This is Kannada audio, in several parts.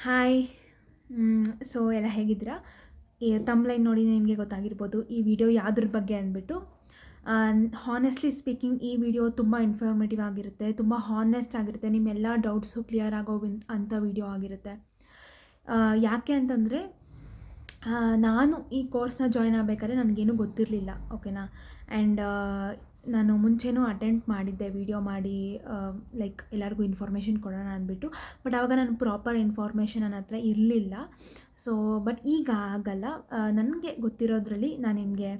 ಹಾಯ್. ಸೊ ಎಲ್ಲ ಹೇಗಿದ್ದೀರಾ? ಈ ತಮ್ಲೈನ್ ನೋಡಿ ನಿಮಗೆ ಗೊತ್ತಾಗಿರ್ಬೋದು ಈ ವಿಡಿಯೋ ಯಾವುದ್ರ ಬಗ್ಗೆ ಅಂದ್ಬಿಟ್ಟು. ಹಾನೆಸ್ಟ್ಲಿ ಸ್ಪೀಕಿಂಗ್ ಈ ವಿಡಿಯೋ ತುಂಬ ಇನ್ಫಾರ್ಮೇಟಿವ್ ಆಗಿರುತ್ತೆ, ತುಂಬ ಹಾನೆಸ್ಟ್ ಆಗಿರುತ್ತೆ, ನಿಮ್ಮೆಲ್ಲ ಡೌಟ್ಸು ಕ್ಲಿಯರ್ ಆಗೋ ಅಂಥ ವಿಡಿಯೋ ಆಗಿರುತ್ತೆ. ಯಾಕೆ ಅಂತಂದರೆ ನಾನು ಈ ಕೋರ್ಸ್ನ ಜಾಯ್ನ್ ಆಗಬೇಕಾದ್ರೆ ನನಗೇನು ಗೊತ್ತಿರಲಿಲ್ಲ, ಓಕೆನಾ. ಆ್ಯಂಡ್ ನಾನು ಮುಂಚೆನೂ ಅಟೆಂಡ್ ಮಾಡಿದ್ದೆ ವಿಡಿಯೋ ಮಾಡಿ, ಲೈಕ್ ಎಲ್ಲರಿಗೂ ಇನ್ಫಾರ್ಮೇಷನ್ ಕೊಡೋಣ ಅಂದ್ಬಿಟ್ಟು. ಬಟ್ ಆವಾಗ ನಾನು ಪ್ರಾಪರ್ ಇನ್ಫಾರ್ಮೇಷನ್ ನನ್ನ ಹತ್ರ ಇರಲಿಲ್ಲ. ಸೊ ಬಟ್ ಈಗ ಆಗಲ್ಲ. ನನಗೆ ಗೊತ್ತಿರೋದ್ರಲ್ಲಿ ನಾನು ನಿಮಗೆ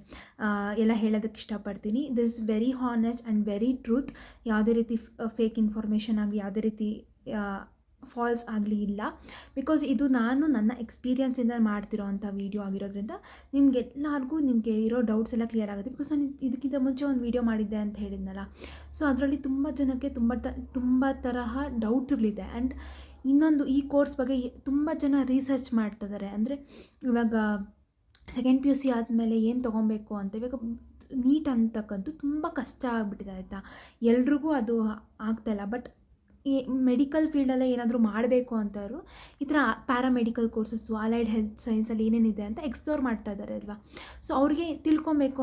ಎಲ್ಲ ಹೇಳೋದಕ್ಕೆ ಇಷ್ಟಪಡ್ತೀನಿ. This very honest and very truth. ಯಾವುದೇ ರೀತಿ ಫೇಕ್ ಇನ್ಫಾರ್ಮೇಷನ್ ಆಗಲಿ, ಯಾವುದೇ ರೀತಿ ಫಾಲ್ಸ್ ಆಗಲಿ ಇಲ್ಲ. ಬಿಕಾಸ್ ಇದು ನಾನು ನನ್ನ ಎಕ್ಸ್ಪೀರಿಯನ್ಸಿಂದ ಮಾಡ್ತಿರೋ ಅಂಥ ವೀಡಿಯೋ ಆಗಿರೋದ್ರಿಂದ ನಿಮಗೆಲ್ಲರಿಗೂ ನಿಮಗೆ ಇರೋ ಡೌಟ್ಸ್ ಎಲ್ಲ ಕ್ಲಿಯರ್ ಆಗುತ್ತೆ. ಬಿಕಾಸ್ ನಾನು ಇದಕ್ಕಿಂತ ಮುಂಚೆ ಒಂದು ವೀಡಿಯೋ ಮಾಡಿದ್ದೆ ಅಂತ ಹೇಳಿದ್ನಲ್ಲ. ಸೊ ಅದರಲ್ಲಿ ತುಂಬ ಜನಕ್ಕೆ ತುಂಬ ತರಹ ಡೌಟ್ಗಳಿದೆ. ಆ್ಯಂಡ್ ಇನ್ನೊಂದು, ಈ ಕೋರ್ಸ್ ಬಗ್ಗೆ ತುಂಬ ಜನ ರಿಸರ್ಚ್ ಮಾಡ್ತಿದ್ದಾರೆ. ಅಂದರೆ ಇವಾಗ ಸೆಕೆಂಡ್ PUC ಆದಮೇಲೆ ಏನು ತೊಗೊಬೇಕು ಅಂತ. ಇವಾಗ ನೀಟ್ ಅಂತಕ್ಕಂತೂ ತುಂಬ ಕಷ್ಟ ಆಗಿಬಿಟ್ಟಿದೆ, ಆಯಿತಾ. ಎಲ್ರಿಗೂ ಅದು ಆಗ್ತಾಯಿಲ್ಲ. ಬಟ್ ಈ ಮೆಡಿಕಲ್ ಫೀಲ್ಡಲ್ಲೇ ಏನಾದರೂ ಮಾಡಬೇಕು ಅಂತವರು ಈ ಥರ ಪ್ಯಾರಾಮೆಡಿಕಲ್ ಕೋರ್ಸಸ್ಸು, ಅಲೈಡ್ ಹೆಲ್ತ್ ಸೈನ್ಸಲ್ಲಿ ಏನೇನಿದೆ ಅಂತ ಎಕ್ಸ್ಪ್ಲೋರ್ ಮಾಡ್ತಾ ಇದ್ದಾರೆ ಅಲ್ವಾ. ಸೊ ಅವ್ರಿಗೆ ತಿಳ್ಕೊಬೇಕು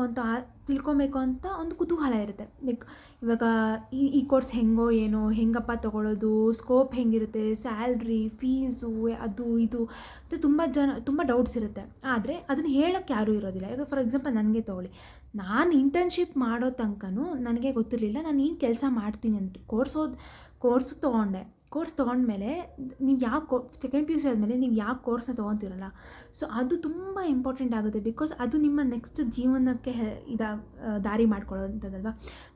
ಅಂತ ಒಂದು ಕುತೂಹಲ ಇರುತ್ತೆ. ಲೈಕ್ ಇವಾಗ ಈ ಕೋರ್ಸ್ ಹೆಂಗೋ ಏನೋ, ಹೆಂಗಪ್ಪ ತೊಗೊಳ್ಳೋದು, ಸ್ಕೋಪ್ ಹೆಂಗಿರುತ್ತೆ, ಸ್ಯಾಲ್ರಿ, ಫೀಸು, ಅದು ಇದು ಅಂತ ತುಂಬ ಡೌಟ್ಸ್ ಇರುತ್ತೆ. ಆದರೆ ಅದನ್ನು ಹೇಳೋಕ್ಕೆ ಯಾರೂ ಇರೋದಿಲ್ಲ. ಈಗ ಫಾರ್ ಎಕ್ಸಾಂಪಲ್ ನನಗೆ ತೊಗೊಳ್ಳಿ, ನಾನು ಇಂಟರ್ನ್ಶಿಪ್ ಮಾಡೋ ತನಕನೂ ನನಗೆ ಗೊತ್ತಿರಲಿಲ್ಲ ನಾನು ಏನು ಕೆಲಸ ಮಾಡ್ತೀನಿ ಅಂತ. ಕೋರ್ಸ್ ತೊಗೊಂಡ್ಮೇಲೆ ನೀವು ಯಾವ ಸೆಕೆಂಡ್ PUC ಆದಮೇಲೆ ನೀವು ಯಾವ ಕೋರ್ಸ್ನ ತೊಗೊತೀರಲ್ಲ, ಸೊ ಅದು ತುಂಬ ಇಂಪಾರ್ಟೆಂಟ್ ಆಗುತ್ತೆ. ಬಿಕಾಸ್ ಅದು ನಿಮ್ಮ ನೆಕ್ಸ್ಟ್ ಜೀವನಕ್ಕೆ ದಾರಿ ಮಾಡ್ಕೊಳ್ಳೋವಂಥದ್ದಲ್ವ.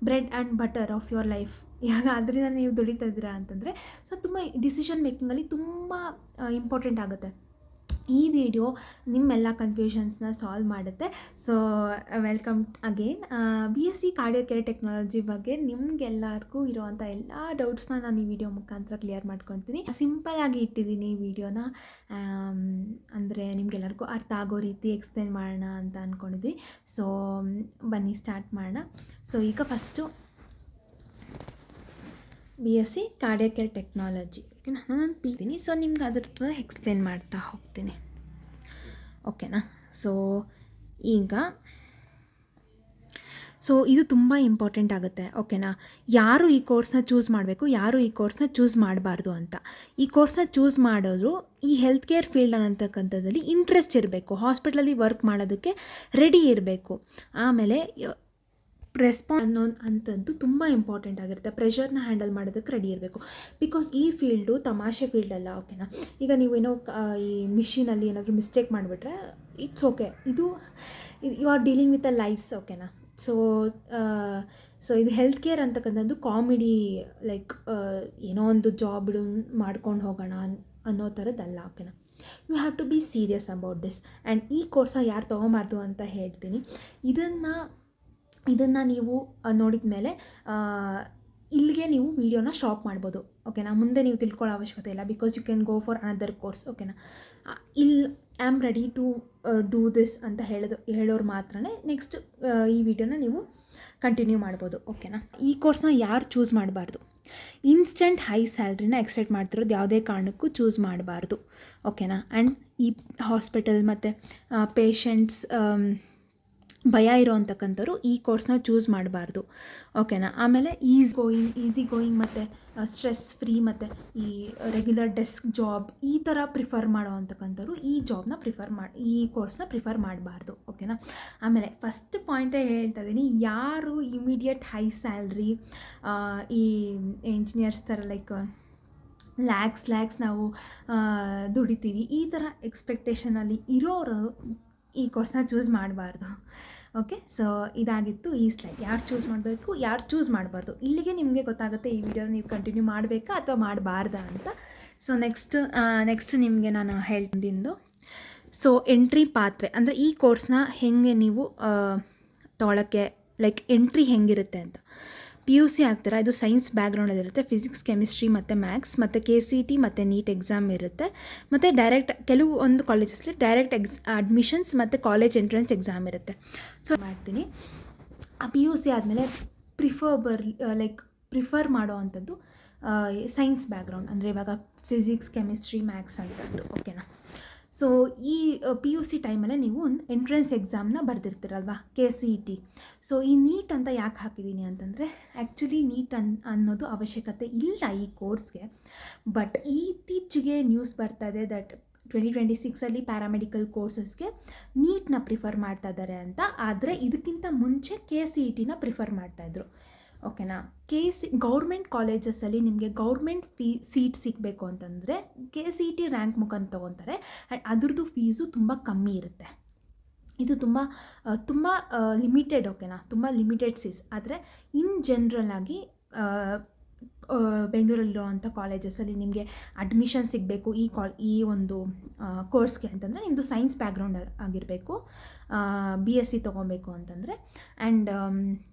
Bread and butter of your life. ಇವಾಗ ಅದರಿಂದ ನೀವು ದುಡಿತಾ ಇದ್ದೀರಾ ಅಂತಂದರೆ ಸೊ ತುಂಬ ಡಿಸಿಷನ್ ಮೇಕಿಂಗಲ್ಲಿ ತುಂಬ ಇಂಪಾರ್ಟೆಂಟ್ ಆಗುತ್ತೆ. ಈ ವಿಡಿಯೋ ನಿಮ್ಮೆಲ್ಲ ಕನ್ಫ್ಯೂಷನ್ಸ್ನ ಸಾಲ್ವ್ ಮಾಡುತ್ತೆ. So welcome again. BSc cardio care technology ಬಗ್ಗೆ ನಿಮಗೆಲ್ಲರಿಗೂ ಇರೋವಂಥ ಎಲ್ಲ ಡೌಟ್ಸ್ನ ನಾನು ಈ ವಿಡಿಯೋ ಮುಖಾಂತರ ಕ್ಲಿಯರ್ ಮಾಡ್ಕೊತೀನಿ. ಸಿಂಪಲ್ಲಾಗಿ ಇಟ್ಟಿದ್ದೀನಿ ಈ ವಿಡಿಯೋನ, ಅಂದರೆ ನಿಮಗೆಲ್ಲರಿಗೂ ಅರ್ಥ ಆಗೋ ರೀತಿ ಎಕ್ಸ್ಪ್ಲೇನ್ ಮಾಡೋಣ ಅಂತ ಅಂದ್ಕೊಂಡಿದ್ವಿ. ಸೊ ಬನ್ನಿ ಸ್ಟಾರ್ಟ್ ಮಾಡೋಣ. ಸೊ ಈಗ ಫಸ್ಟು BSc ಕಾರ್ಡಿಯೋಕೆರ್ ಟೆಕ್ನಾಲಜಿ, ಓಕೆನಾ. ನಾನು ಪೀತೀನಿ. ಸೊ ನಿಮ್ಗೆ ಅದ್ರ ಎಕ್ಸ್ಪ್ಲೇನ್ ಮಾಡ್ತಾ ಹೋಗ್ತೀನಿ, ಓಕೆನಾ. ಸೊ ಇದು ತುಂಬ ಇಂಪಾರ್ಟೆಂಟ್ ಆಗುತ್ತೆ, ಓಕೆನಾ. ಯಾರು ಈ ಕೋರ್ಸ್ನ ಚೂಸ್ ಮಾಡಬೇಕು, ಯಾರು ಈ ಕೋರ್ಸ್ನ ಚೂಸ್ ಮಾಡಬಾರ್ದು ಅಂತ. ಈ ಕೋರ್ಸ್ನ ಚೂಸ್ ಮಾಡೋದು ಈ ಹೆಲ್ತ್ ಕೇರ್ ಫೀಲ್ಡ್ ಅನ್ನೋಂಥಕ್ಕಂಥದ್ದಲ್ಲಿ ಇಂಟ್ರೆಸ್ಟ್ ಇರಬೇಕು, ಹಾಸ್ಪಿಟ್ಲಲ್ಲಿ ವರ್ಕ್ ಮಾಡೋದಕ್ಕೆ ರೆಡಿ ಇರಬೇಕು. ಆಮೇಲೆ ಅಂಥದ್ದು ತುಂಬ ಇಂಪಾರ್ಟೆಂಟ್ ಆಗಿರುತ್ತೆ. ಪ್ರೆಷರ್ನ ಹ್ಯಾಂಡಲ್ ಮಾಡೋದಕ್ಕೆ ರೆಡಿ ಇರಬೇಕು. ಬಿಕಾಸ್ ಈ ಫೀಲ್ಡು ತಮಾಷೆ ಫೀಲ್ಡ್ ಅಲ್ಲ, ಓಕೆನಾ. ಈಗ ನೀವೇನೋ ಈ ಮಿಷಿನಲ್ಲಿ ಏನಾದರೂ ಮಿಸ್ಟೇಕ್ ಮಾಡಿಬಿಟ್ರೆ ಇಟ್ಸ್ ಓಕೆ, ಇದು you are dealing with a lifes, ಓಕೆನಾ. ಸೊ ಇದು ಹೆಲ್ತ್ ಕೇರ್ ಅಂತಕ್ಕಂಥದ್ದು ಕಾಮಿಡಿ, ಲೈಕ್ ಏನೋ ಒಂದು ಜಾಬ್ ಮಾಡ್ಕೊಂಡು ಹೋಗೋಣ ಅನ್ನೋ ಥರದ್ದಲ್ಲ, ಓಕೆನಾ. You have to be serious about this. And ಈ ಕೋರ್ಸ್ನ ಯಾರು ತೊಗೊಬಾರ್ದು ಅಂತ ಹೇಳ್ತೀನಿ. ಇದನ್ನು ನೀವು ನೋಡಿದ ಮೇಲೆ ಇಲ್ಲಿಗೆ ನೀವು ವೀಡಿಯೋನ ಸ್ಟಾಪ್ ಮಾಡ್ಬೋದು, ಓಕೆನಾ. ಮುಂದೆ ನೀವು ತಿಳ್ಕೊಳ್ಳೋ ಅವಶ್ಯಕತೆ ಇಲ್ಲ. Because you can go for another course, ಓಕೆನಾ. I am ready to do this ಅಂತ ಹೇಳೋರು ಮಾತ್ರ ನೆಕ್ಸ್ಟ್ ಈ ವಿಡಿಯೋನ ನೀವು ಕಂಟಿನ್ಯೂ ಮಾಡ್ಬೋದು, ಓಕೆನಾ. ಈ ಕೋರ್ಸ್ನ ಯಾರು ಚೂಸ್ ಮಾಡಬಾರ್ದು, ಇನ್ಸ್ಟೆಂಟ್ ಹೈ ಸ್ಯಾಲ್ರಿನ ಎಕ್ಸ್ಪೆಕ್ಟ್ ಮಾಡ್ತಿರೋದು ಯಾವುದೇ ಕಾರಣಕ್ಕೂ ಚೂಸ್ ಮಾಡಬಾರ್ದು, ಓಕೆನಾ. ಆ್ಯಂಡ್ ಈ ಹಾಸ್ಪಿಟಲ್ ಮತ್ತು ಪೇಷಂಟ್ಸ್ ಭಯ ಇರೋ ಅಂತಕ್ಕಂಥವ್ರು ಈ ಕೋರ್ಸ್ನ ಚೂಸ್ ಮಾಡಬಾರ್ದು, ಓಕೆನಾ. ಆಮೇಲೆ ಈಸಿ ಗೋಯಿಂಗ್ ಮತ್ತು ಸ್ಟ್ರೆಸ್ ಫ್ರೀ ಮತ್ತು ಈ ರೆಗ್ಯುಲರ್ ಡೆಸ್ಕ್ ಜಾಬ್ ಈ ಥರ ಪ್ರಿಫರ್ ಮಾಡೋ ಅಂತಕ್ಕಂಥವ್ರು ಈ ಕೋರ್ಸ್ನ ಪ್ರಿಫರ್ ಮಾಡಬಾರ್ದು, ಓಕೆನಾ. ಆಮೇಲೆ ಫಸ್ಟ್ ಪಾಯಿಂಟೇ ಹೇಳ್ತಾ ಇದ್ದೀನಿ, ಯಾರು ಇಮಿಡಿಯೇಟ್ ಹೈ ಸ್ಯಾಲ್ರಿ, ಈ ಇಂಜಿನಿಯರ್ಸ್ ಥರ ಲೈಕ್ ಲ್ಯಾಕ್ಸ್ ನಾವು ದುಡಿತೀವಿ, ಈ ಥರ ಎಕ್ಸ್ಪೆಕ್ಟೇಷನಲ್ಲಿ ಇರೋರು ಈ ಕೋರ್ಸ್ನ ಚೂಸ್ ಮಾಡಬಾರ್ದು, ಓಕೆ. ಸೊ ಇದಾಗಿತ್ತು ಈ ಸ್ಲೈಡ್. ಯಾರು ಚೂಸ್ ಮಾಡಬೇಕು, ಯಾರು ಚೂಸ್ ಮಾಡಬಾರ್ದು, ಇಲ್ಲಿಗೆ ನಿಮಗೆ ಗೊತ್ತಾಗುತ್ತೆ ಈ ವಿಡಿಯೋನ ನೀವು ಕಂಟಿನ್ಯೂ ಮಾಡಬೇಕಾ ಅಥವಾ ಮಾಡಬಾರ್ದಾ ಅಂತ. ಸೊ ನೆಕ್ಸ್ಟ್ ನಿಮಗೆ ನಾನು ಹೇಳ್ತಿದ್ದು, ಸೊ ಎಂಟ್ರಿ ಪಾತ್ವೆ ಅಂದರೆ ಈ ಕೋರ್ಸ್ನ ಹೇಗೆ ನೀವು ತೊಗೊಳಕ್ಕೆ, ಲೈಕ್ ಎಂಟ್ರಿ ಹೆಂಗಿರುತ್ತೆ ಅಂತ. PUC ಆಗ್ತೀರಾ, ಇದು ಸೈನ್ಸ್ ಬ್ಯಾಕ್ಗ್ರೌಂಡಲ್ಲಿರುತ್ತೆ. ಫಿಸಿಕ್ಸ್, ಕೆಮಿಸ್ಟ್ರಿ ಮತ್ತು ಮ್ಯಾಥ್ಸ್ ಮತ್ತು KCT ಮತ್ತು ನೀಟ್ ಎಕ್ಸಾಮ್ ಇರುತ್ತೆ. ಮತ್ತು ಕೆಲವೊಂದು ಕಾಲೇಜಸ್ಲಿ ಡೈರೆಕ್ಟ್ ಅಡ್ಮಿಷನ್ಸ್ ಮತ್ತು ಕಾಲೇಜ್ ಎಂಟ್ರೆನ್ಸ್ ಎಕ್ಸಾಮ್ ಇರುತ್ತೆ. ಸೊ ಮಾಡ್ತೀನಿ. ಆ PUC ಆದಮೇಲೆ ಪ್ರಿಫರ್ ಮಾಡೋ ಅಂಥದ್ದು ಸೈನ್ಸ್ ಬ್ಯಾಕ್ಗ್ರೌಂಡ್. ಅಂದರೆ ಇವಾಗ ಫಿಸಿಕ್ಸ್, ಕೆಮಿಸ್ಟ್ರಿ, ಮ್ಯಾಥ್ಸ್ ಅಂತದ್ದು. ಓಕೆನಾ. ಸೊ ಈ ಪಿ ಯು ಸಿ ಟೈಮಲ್ಲೇ ನೀವು ಒಂದು ಎಂಟ್ರೆನ್ಸ್ ಎಕ್ಸಾಮ್ನ ಬರೆದಿರ್ತೀರಲ್ವ, KCET. ಸೊ ಈ ನೀಟ್ ಅಂತ ಯಾಕೆ ಹಾಕಿದ್ದೀನಿ ಅಂತಂದರೆ, ಆ್ಯಕ್ಚುಲಿ ನೀಟ್ ಅನ್ನೋದು ಅವಶ್ಯಕತೆ ಇಲ್ಲ ಈ ಕೋರ್ಸ್ಗೆ. ಬಟ್ ಇತ್ತೀಚೆಗೆ ನ್ಯೂಸ್ ಬರ್ತಾ ಇದೆ ದಟ್ 2026 ಪ್ಯಾರಾಮೆಡಿಕಲ್ ಕೋರ್ಸಸ್ಗೆ ನೀಟ್ನ ಪ್ರಿಫರ್ ಮಾಡ್ತಾ ಇದ್ದಾರೆ ಅಂತ. ಆದರೆ ಇದಕ್ಕಿಂತ ಮುಂಚೆ KCETನ ಪ್ರಿಫರ್ ಮಾಡ್ತಾಯಿದ್ರು. ಓಕೆನಾ. ಗೌರ್ಮೆಂಟ್ ಕಾಲೇಜಸಲ್ಲಿ ನಿಮಗೆ ಗೌರ್ಮೆಂಟ್ ಸೀಟ್ ಸಿಗಬೇಕು ಅಂತಂದರೆ KCET ರ್ಯಾಂಕ್ ಮುಖಾಂತರ ತೊಗೊತಾರೆ. ಆ್ಯಂಡ್ ಅದ್ರದ್ದು ಫೀಸು ತುಂಬ ಕಮ್ಮಿ ಇರುತ್ತೆ. ಇದು ತುಂಬ ಲಿಮಿಟೆಡ್. ಓಕೆನಾ, ತುಂಬ ಲಿಮಿಟೆಡ್ ಸೀಟ್ಸ್. ಆದರೆ ಇನ್ ಜನರಲ್ ಆಗಿ ಬೆಂಗಳೂರಲ್ಲಿರುವಂಥ ಕಾಲೇಜಸಲ್ಲಿ ನಿಮಗೆ ಅಡ್ಮಿಷನ್ ಸಿಗಬೇಕು ಈ ಒಂದು ಕೋರ್ಸ್ಗೆ ಅಂತಂದರೆ ನಿಮ್ಮದು ಸೈನ್ಸ್ ಬ್ಯಾಕ್ಗ್ರೌಂಡ್ ಆಗಿರಬೇಕು, BSc ತೊಗೊಬೇಕು ಅಂತಂದರೆ. ಆ್ಯಂಡ್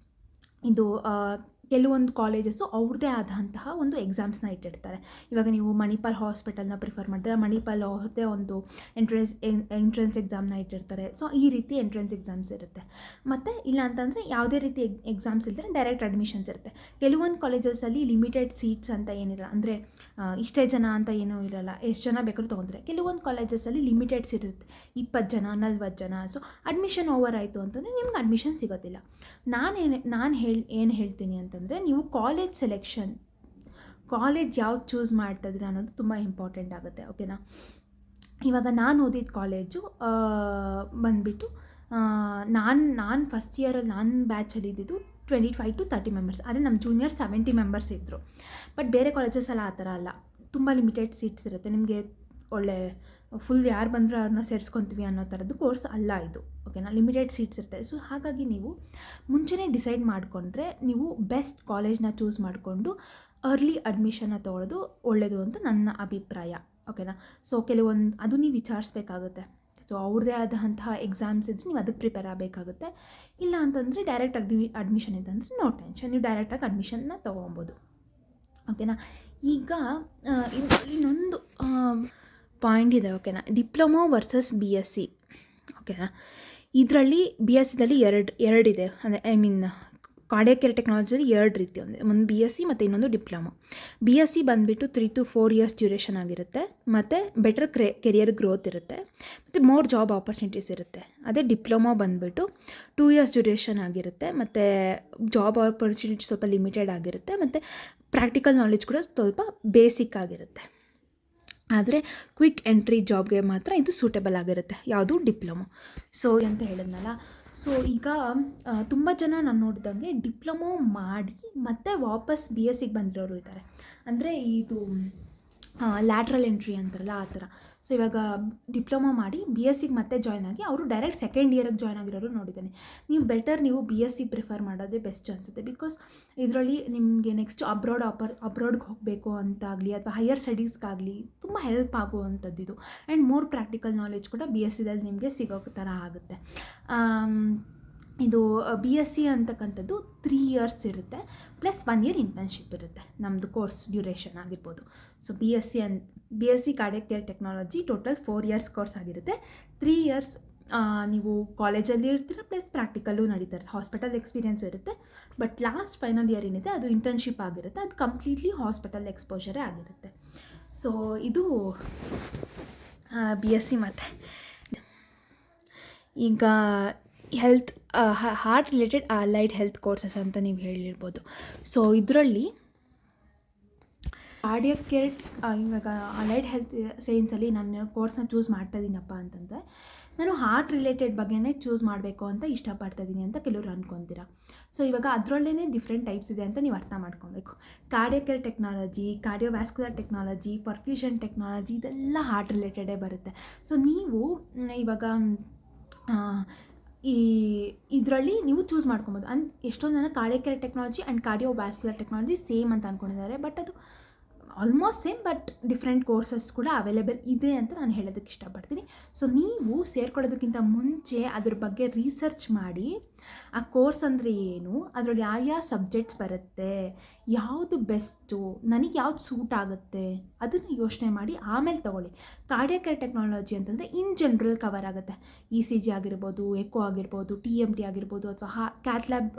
ಇದು ಕೆಲವೊಂದು ಕಾಲೇಜಸ್ಸು ಅವ್ರದ್ದೇ ಆದಂತಹ ಒಂದು ಎಕ್ಸಾಮ್ಸ್ನ ಇಟ್ಟಿರ್ತಾರೆ. ಇವಾಗ ನೀವು ಮಣಿಪಾಲ್ ಹಾಸ್ಪಿಟಲ್ನ ಪ್ರಿಫರ್ ಮಾಡಿದ್ರೆ ಮಣಿಪಾಲ್ ಅವ್ರದ್ದೇ ಒಂದು ಎಂಟ್ರೆನ್ಸ್ ಎಕ್ಸಾಮ್ನ ಇಟ್ಟಿರ್ತಾರೆ. ಸೊ ಈ ರೀತಿ ಎಂಟ್ರೆನ್ಸ್ ಎಕ್ಸಾಮ್ಸ್ ಇರುತ್ತೆ. ಮತ್ತು ಇಲ್ಲ ಅಂತಂದರೆ ಯಾವುದೇ ರೀತಿ ಎಕ್ಸಾಮ್ಸ್ ಇಲ್ಲದೆ ಡೈರೆಕ್ಟ್ ಅಡ್ಮಿಷನ್ಸ್ ಇರುತ್ತೆ. ಕೆಲವೊಂದು ಕಾಲೇಜಸಲ್ಲಿ ಲಿಮಿಟೆಡ್ ಸೀಟ್ಸ್ ಅಂತ ಏನಿಲ್ಲ, ಅಂದರೆ ಇಷ್ಟೇ ಜನ ಅಂತ ಏನೂ ಇರೋಲ್ಲ, ಎಷ್ಟು ಜನ ಬೇಕಾದ್ರೂ ತೊಗೊಂತಾರೆ. ಕೆಲವೊಂದು ಕಾಲೇಜಸಲ್ಲಿ ಲಿಮಿಟೆಡ್ಸ್ ಇರುತ್ತೆ, 20 ಜನ 40 ಜನ. ಸೊ ಅಡ್ಮಿಷನ್ ಓವರ್ ಆಯಿತು ಅಂತಂದರೆ ನಿಮ್ಗೆ ಅಡ್ಮಿಷನ್ ಸಿಗೋದಿಲ್ಲ. ನಾನು ಹೇಳ್ತೀನಿ ಅಂತಂದರೆ, ನೀವು ಕಾಲೇಜ್ ಸೆಲೆಕ್ಷನ್, ಕಾಲೇಜ್ ಯಾವ್ದು ಚೂಸ್ ಮಾಡ್ತಾಯಿದ್ರೆ ಅನ್ನೋದು ತುಂಬ ಇಂಪಾರ್ಟೆಂಟ್ ಆಗುತ್ತೆ. ಓಕೆನಾ. ಇವಾಗ ನಾನು ಓದಿದ ಕಾಲೇಜು ಬಂದುಬಿಟ್ಟು ನಾನು ಫಸ್ಟ್ ಇಯರಲ್ಲಿ ನಾನು ಬ್ಯಾಚಲ್ಲಿ ಇದ್ದಿದ್ದು 25 to 30 ಮೆಂಬರ್ಸ್. ಆದರೆ ನಮ್ಮ ಜೂನಿಯರ್ 70 ಮೆಂಬರ್ಸ್ ಇದ್ದರು. ಬಟ್ ಬೇರೆ ಕಾಲೇಜಸ್ಸೆಲ್ಲ ಆ ಥರ ಅಲ್ಲ, ತುಂಬ ಲಿಮಿಟೆಡ್ ಸೀಟ್ಸ್ ಇರುತ್ತೆ. ನಿಮಗೆ ಒಳ್ಳೆ ಫುಲ್ ಯಾರು ಬಂದರೂ ಅವ್ರನ್ನ ಸೇರಿಸ್ಕೊತೀವಿ ಅನ್ನೋ ಥರದ್ದು ಕೋರ್ಸ್ ಅಲ್ಲ ಇದು. ಓಕೆನಾ. ಲಿಮಿಟೆಡ್ ಸೀಟ್ಸ್ ಇರ್ತದೆ. ಸೊ ಹಾಗಾಗಿ ನೀವು ಮುಂಚೆನೇ ಡಿಸೈಡ್ ಮಾಡಿಕೊಂಡ್ರೆ ನೀವು ಬೆಸ್ಟ್ ಕಾಲೇಜ್ನ ಚೂಸ್ ಮಾಡಿಕೊಂಡು ಅರ್ಲಿ ಅಡ್ಮಿಷನ್ನ ತೊಗೊಳ್ಳೋದು ಒಳ್ಳೆಯದು ಅಂತ ನನ್ನ ಅಭಿಪ್ರಾಯ. ಓಕೆನಾ. ಸೊ ಅದು ನೀವು ವಿಚಾರಿಸ್ಬೇಕಾಗುತ್ತೆ. ಸೊ ಅವ್ರದ್ದೇ ಆದಂತಹ ಎಕ್ಸಾಮ್ಸ್ ಇದ್ದರೆ ನೀವು ಅದಕ್ಕೆ ಪ್ರಿಪೇರ್ ಆಗಬೇಕಾಗುತ್ತೆ. ಇಲ್ಲ ಅಂತಂದರೆ ಡೈರೆಕ್ಟ್ ಅಡ್ಮಿಷನ್ ಇದೆ ಅಂದರೆ ನೋ ಟೆನ್ಷನ್, ನೀವು ಡೈರೆಕ್ಟಾಗಿ ಅಡ್ಮಿಷನ್ನ ತೊಗೊಬೋದು. ಓಕೆನಾ. ಈಗ ಇನ್ನೊಂದು ಪಾಯಿಂಟ್ ಇದೆ. ಓಕೆನಾ. Diploma versus BSc. ಓಕೆನಾ. ಇದರಲ್ಲಿ BScದಲ್ಲಿ ಎರಡಿದೆ. ಅಂದರೆ ಕಾರ್ಡಿಯಾಕ್ ಕೇರ್ ಟೆಕ್ನಾಲಜಿಯಲ್ಲಿ 2 ರೀತಿ, ಒಂದು BSc ಮತ್ತು ಇನ್ನೊಂದು ಡಿಪ್ಲೊಮೊ. BSc ಬಂದುಬಿಟ್ಟು 3 to 4 ಇಯರ್ಸ್ ಡ್ಯೂರೇಷನ್ ಆಗಿರುತ್ತೆ. ಮತ್ತು ಬೆಟರ್ ಕೆರಿಯರ್ ಗ್ರೋತ್ ಇರುತ್ತೆ, ಮತ್ತು ಮೋರ್ ಜಾಬ್ ಆಪರ್ಚುನಿಟೀಸ್ ಇರುತ್ತೆ. ಅದೇ ಡಿಪ್ಲೊಮೊ ಬಂದುಬಿಟ್ಟು 2 ಇಯರ್ಸ್ ಡ್ಯೂರೇಷನ್ ಆಗಿರುತ್ತೆ, ಮತ್ತು ಜಾಬ್ ಆಪರ್ಚುನಿಟಿ ಸ್ವಲ್ಪ ಲಿಮಿಟೆಡ್ ಆಗಿರುತ್ತೆ, ಮತ್ತು ಪ್ರಾಕ್ಟಿಕಲ್ ನಾಲೆಡ್ಜ್ ಕೂಡ ಸ್ವಲ್ಪ ಬೇಸಿಕ್ ಆಗಿರುತ್ತೆ. ಆದರೆ ಕ್ವಿಕ್ ಎಂಟ್ರಿ ಜಾಬ್ಗೆ ಮಾತ್ರ ಇದು ಸೂಟೇಬಲ್ ಆಗಿರುತ್ತೆ. ಯಾವುದು? ಡಿಪ್ಲೊಮೊ. ಸೊ ಅಂತ ಹೇಳಿದ್ನಲ್ಲ. ಸೊ ಈಗ ತುಂಬ ಜನ ನಾನು ನೋಡಿದಂಗೆ ಡಿಪ್ಲೊಮೊ ಮಾಡಿ ಮತ್ತೆ ವಾಪಸ್ BScಗೆ ಬಂದಿರೋರು ಇದ್ದಾರೆ. ಅಂದರೆ ಇದು ಲ್ಯಾಟ್ರಲ್ ಎಂಟ್ರಿ ಅಂತಾರಲ್ಲ ಆ ಥರ. ಸೊ ಇವಾಗ ಡಿಪ್ಲೊಮೊ ಮಾಡಿ BScಗೆ ಮತ್ತೆ ಜಾಯ್ನ್ ಆಗಿ ಅವರು ಡೈರೆಕ್ಟ್ ಸೆಕೆಂಡ್ ಇಯರಿಗೆ ಜಾಯ್ನ್ ಆಗಿರೋರು ನೋಡಿದ್ದೇನೆ. ನೀವು BSc ಪ್ರಿಫರ್ ಮಾಡೋದೇ ಬೆಸ್ಟ್ ಅನಿಸುತ್ತೆ. ಬಿಕಾಸ್ ಇದರಲ್ಲಿ ನಿಮಗೆ ನೆಕ್ಸ್ಟ್ ಅಬ್ರಾಡ್ಗೆ ಹೋಗಬೇಕು ಅಂತಾಗಲಿ ಅಥವಾ ಹೈಯರ್ ಸ್ಟಡೀಸ್ಗಾಗಲಿ ತುಂಬ ಹೆಲ್ಪ್ ಆಗುವಂಥದ್ದು ಇದು. ಆ್ಯಂಡ್ ಮೋರ್ ಪ್ರಾಕ್ಟಿಕಲ್ ನಾಲೆಡ್ಜ್ ಕೂಡ BScದಲ್ಲಿ ನಿಮಗೆ ಸಿಗೋ ಥರ ಆಗುತ್ತೆ. ಇದು BSc ಅಂತಕ್ಕಂಥದ್ದು 3 ಇಯರ್ಸ್ ಇರುತ್ತೆ, ಪ್ಲಸ್ 1 ಇಯರ್ ಇಂಟರ್ನ್ಶಿಪ್ ಇರುತ್ತೆ. ನಮ್ಮದು ಕೋರ್ಸ್ ಡ್ಯೂರೇಷನ್ ಆಗಿರ್ಬೋದು. So BSc cardiac care technology total 4 years course ಆಗಿರುತ್ತೆ. 3 ಇಯರ್ಸ್ ನೀವು ಕಾಲೇಜಲ್ಲಿ ಇರ್ತೀರ, ಪ್ಲಸ್ ಪ್ರಾಕ್ಟಿಕಲ್ಲು ನಡೀತಾ ಇರುತ್ತೆ, ಹಾಸ್ಪಿಟಲ್ ಎಕ್ಸ್ಪೀರಿಯೆನ್ಸ್ ಇರುತ್ತೆ. ಬಟ್ ಲಾಸ್ಟ್ ಫೈನಲ್ ಇಯರ್ ಏನಿದೆ ಅದು ಇಂಟರ್ನ್ಶಿಪ್ ಆಗಿರುತ್ತೆ, ಅದು ಕಂಪ್ಲೀಟ್ಲಿ ಹಾಸ್ಪಿಟಲ್ ಎಕ್ಸ್ಪೋಜರೇ ಆಗಿರುತ್ತೆ. ಸೊ ಇದು BSc. ಮತ್ತು ಈಗ heart related allied health courses ಅಂತ ನೀವು ಹೇಳಿರ್ಬೋದು. ಸೊ ಇದರಲ್ಲಿ ಕಾರ್ಡಿಯಾಕ್ ಕೇರ್, ಇವಾಗ ಅಲೈಡ್ ಹೆಲ್ತ್ ಸೈನ್ಸಲ್ಲಿ ನಾನು ಕೋರ್ಸ್ನ ಚೂಸ್ ಮಾಡ್ತಾಯಿದ್ದೀನಪ್ಪ ಅಂತಂದರೆ ನಾನು ಹಾರ್ಟ್ ರಿಲೇಟೆಡ್ ಬಗ್ಗೆನೇ ಚೂಸ್ ಮಾಡಬೇಕು ಅಂತ ಇಷ್ಟಪಡ್ತಾಯಿದ್ದೀನಿ ಅಂತ ಕೆಲವರು ಅಂದ್ಕೊತೀರ. ಸೊ ಇವಾಗ ಅದರಲ್ಲೇ ಡಿಫ್ರೆಂಟ್ ಟೈಪ್ಸ್ ಇದೆ ಅಂತ ನೀವು ಅರ್ಥ ಮಾಡ್ಕೊಬೇಕು. Cardiac care technology, cardiovascular technology, perfusion technology, ಇದೆಲ್ಲ ಹಾರ್ಟ್ ರಿಲೇಟೆಡೇ ಬರುತ್ತೆ. ಸೊ ನೀವು ಇವಾಗ ಇದರಲ್ಲಿ ನೀವು ಚೂಸ್ ಮಾಡ್ಕೊಬೋದು. ಎಷ್ಟೊಂದು ಜನ cardiac care technology and cardiovascular technology same ಅಂತ ಅಂದ್ಕೊಂಡಿದ್ದಾರೆ. ಬಟ್ ಅದು almost same, but different courses ಕೂಡ ಅವೈಲೇಬಲ್ ಇದೆ ಅಂತ ನಾನು ಹೇಳೋದಕ್ಕೆ ಇಷ್ಟಪಡ್ತೀನಿ. ಸೊ ನೀವು ಸೇರ್ಕೊಳ್ಳೋದಕ್ಕಿಂತ ಮುಂಚೆ ಅದ್ರ ಬಗ್ಗೆ ರಿಸರ್ಚ್ ಮಾಡಿ, ಆ ಕೋರ್ಸ್ ಅಂದರೆ ಏನು, ಅದರಲ್ಲಿ ಯಾವ ಸಬ್ಜೆಕ್ಟ್ಸ್ ಬರುತ್ತೆ, ಯಾವುದು ಬೆಸ್ಟು, ನನಗೆ ಯಾವ್ದು ಸೂಟ್ ಆಗುತ್ತೆ ಅದನ್ನು ಯೋಚನೆ ಮಾಡಿ ಆಮೇಲೆ ತೊಗೊಳ್ಳಿ. ಕಾರ್ಡಿಯಾಕ್ ಕೇರ್ ಟೆಕ್ನಾಲಜಿ ಅಂತಂದರೆ ಇನ್ ಜನರಲ್ ಕವರ್ ಆಗುತ್ತೆ. ECG ಆಗಿರ್ಬೋದು, ಎಕೋ ಆಗಿರ್ಬೋದು, TMT ಆಗಿರ್ಬೋದು, ಅಥವಾ ಕ್ಯಾತ್ ಲ್ಯಾಬ್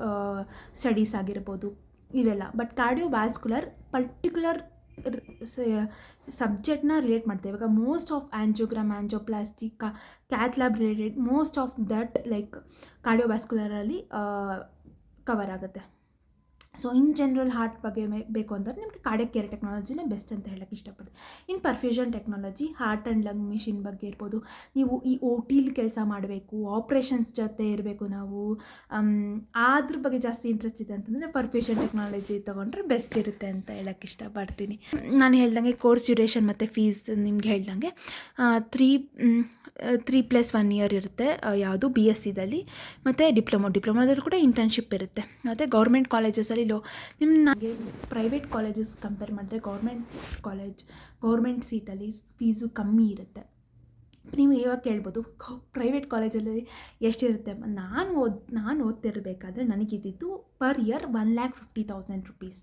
ಸ್ಟಡೀಸ್ ಆಗಿರ್ಬೋದು, ಇವೆಲ್ಲ. ಬಟ್ ಕಾರ್ಡಿಯೋವ್ಯಾಸ್ಕ್ಯುಲರ್ ಪರ್ಟಿಕ್ಯುಲರ್ ಸಬ್ಜೆಕ್ಟ್ನ ರಿಲೇಟ್ ಮಾಡ್ತೇವೆ. ಇವಾಗ most of angiogram, angioplasty, cath lab related most of that like ಕಾರ್ಡಿಯೋವ್ಯಾಸ್ಕ್ಯುಲರಲ್ಲಿ ಕವರ್ ಆಗುತ್ತೆ. ಸೊ ಇನ್ ಜನರಲ್ ಹಾರ್ಟ್ ಬಗ್ಗೆ ಬೇಕು ಅಂತಂದರೆ ನಿಮಗೆ ಕಾರ್ಡಿಯಾಕ್ ಕೇರ್ ಟೆಕ್ನಾಲಜಿನೇ ಬೆಸ್ಟ್ ಅಂತ ಹೇಳೋಕ್ಕೆ ಇಷ್ಟಪಡ್ತೀನಿ. In perfusion technology, heart and lung machine ಬಗ್ಗೆ ಇರ್ಬೋದು. ನೀವು ಈ OTಲಿ ಕೆಲಸ ಮಾಡಬೇಕು, ಆಪ್ರೇಷನ್ಸ್ ಜೊತೆ ಇರಬೇಕು, ನಾವು ಅದ್ರ ಬಗ್ಗೆ ಜಾಸ್ತಿ ಇಂಟ್ರೆಸ್ಟ್ ಇದೆ ಅಂತಂದರೆ ಪರ್ಫ್ಯೂಷನ್ ಟೆಕ್ನಾಲಜಿ ತೊಗೊಂಡ್ರೆ ಬೆಸ್ಟ್ ಇರುತ್ತೆ ಅಂತ ಹೇಳೋಕ್ಕೆ ಇಷ್ಟಪಡ್ತೀನಿ. ನಾನು ಹೇಳ್ದಂಗೆ ಕೋರ್ಸ್ ಡ್ಯೂರೇಷನ್ ಮತ್ತು ಫೀಸ್ ನಿಮ್ಗೆ ಹೇಳ್ದಂಗೆ 3+1 ಇಯರ್ ಇರುತ್ತೆ. ಯಾವುದು BScದಲ್ಲಿ, ಮತ್ತು ಡಿಪ್ಲೊಮಾದಲ್ಲಿ ಕೂಡ ಇಂಟರ್ನ್ಶಿಪ್ ಇರುತ್ತೆ. ಮತ್ತು ಗೌರ್ಮೆಂಟ್ ಕಾಲೇಜಸಲ್ಲಿ ನಿಮಗೆ ಪ್ರೈವೇಟ್ ಕಾಲೇಜಸ್ ಕಂಪೇರ್ ಮಾಡಿದ್ರೆ ಗೌರ್ಮೆಂಟ್ ಸೀಟಲ್ಲಿ ಫೀಸು ಕಮ್ಮಿ ಇರುತ್ತೆ. ನೀವು ಇವಾಗ ಕೇಳ್ಬೋದು ಪ್ರೈವೇಟ್ ಕಾಲೇಜಲ್ಲಿ ಎಷ್ಟಿರುತ್ತೆ. ನಾನು ಓದ್ತಿರಬೇಕಾದ್ರೆ ನನಗಿದ್ದಿದ್ದು ಪರ್ ಇಯರ್ 1,50,000 rupees.